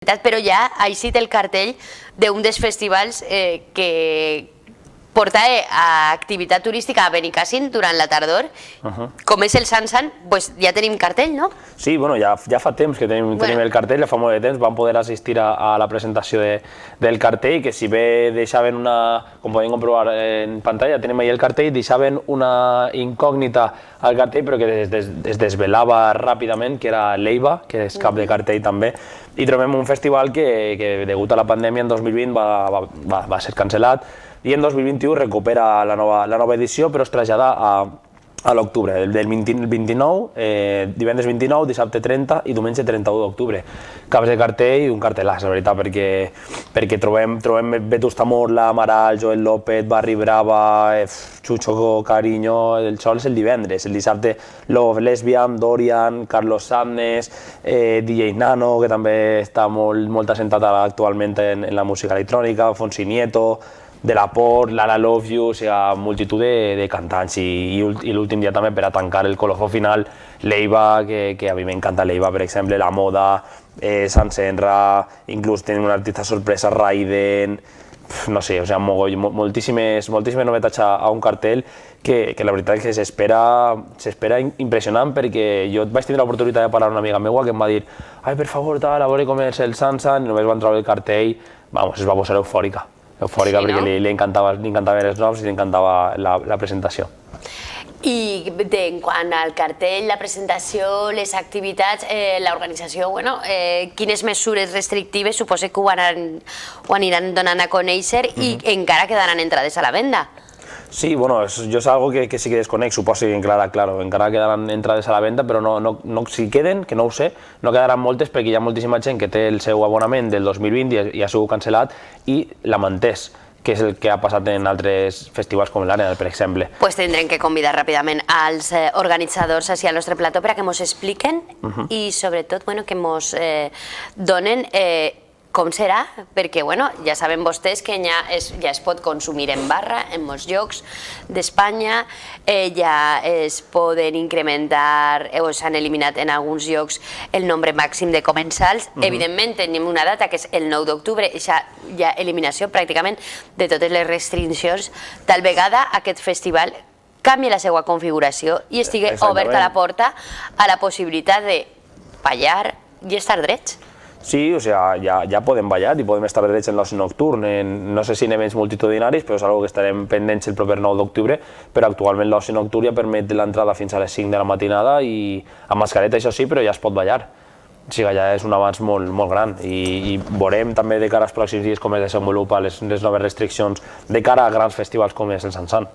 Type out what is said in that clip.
Però ja ha eixit el cartell d'un dels festivals que porta a activitat turística a Benicàssim durant la tardor, com és el Sansan, ja tenim cartell, no? Sí, bueno, ja fa temps que tenim el cartell, ja fa molt de temps, vam poder assistir a la presentació del cartell, que si bé deixaven com podem comprovar en pantalla, tenim ahí el cartell, deixaven una incògnita al cartell, però que es desvelava ràpidament, que era l'Eiva, que és cap de cartell també, i trobem un festival que degut a la pandèmia en 2020 va ser cancel·lat, i en 2021 recupera la nova edició, però es trasllada a l'octubre, del 29, divendres 29, dissabte 30 i diumenge 31 d'octubre. Caps de cartell i un cartellàs, la veritat, perquè trobem Vetusta Morla, Amaral, Joel López, Barry Brava, Chucho Cariño, el sol és el divendres, el dissabte Love, Lesbian, Dorian, Carlos Sadness, DJ Nano, que també està molt assentat actualment en la música electrònica, Fonsi Nieto, De La Port, Lara Love You, o sigui, multitud de cantants i l'últim dia també per a tancar el colofó final, l'Eiva, que a mi m'encanta l'Eiva, per exemple, La Moda, Sant Senra, inclús tenim un artista sorpresa, Raiden, no sé, o sigui, moltíssimes novetats a un cartell que la veritat és que s'espera impressionant, perquè jo vaig tenir l'oportunitat de parlar amb una amiga meva que em va dir ai, per favor, a veure com és el Sansan, i només van treure el cartell, es va posar eufòrica perquè li encantaven els noms i li encantava la presentació. I en quant al cartell, la presentació, les activitats, l'organització, quines mesures restrictives suposo que ho aniran donant a conèixer i encara quedaran entrades a la venda? Sí, bueno, jo és algo que sí que desconec, suposo que encara quedaran entrades a la venda, però si queden, que no ho sé, no quedaran moltes perquè hi ha moltíssima gent que té el seu abonament del 2020 i ha sigut cancel·lat i l'ha mantès, que és el que ha passat en altres festivals com l'Arena, per exemple. Doncs tindrem que convidar ràpidament als organitzadors al nostre plató per a que ens expliquen i sobretot que ens donen com serà, perquè ja saben vostès que ja es pot consumir en barra en molts llocs d'Espanya, ja es poden incrementar o s'han eliminat en alguns llocs el nombre màxim de comensals. Evidentment tenim una data que és el 9 d'octubre, hi ha eliminació pràcticament de totes les restriccions. Tal vegada aquest festival canvia la seva configuració i estigui oberta la porta a la possibilitat de ballar i estar drets. Sí, o sigui, ja podem ballar i podem estar drets en l'oci nocturn, no sé si en events multitudinaris, però és una que estarem pendents el proper 9 d'octubre, però actualment l'oci nocturn ja permet l'entrada fins a les 5 de la matinada i amb mascareta, això sí, però ja es pot ballar. O sigui, ja és un avanç molt gran i veurem també de cara als pròxims dies com es desenvolupen les noves restriccions de cara a grans festivals com és el Sansan.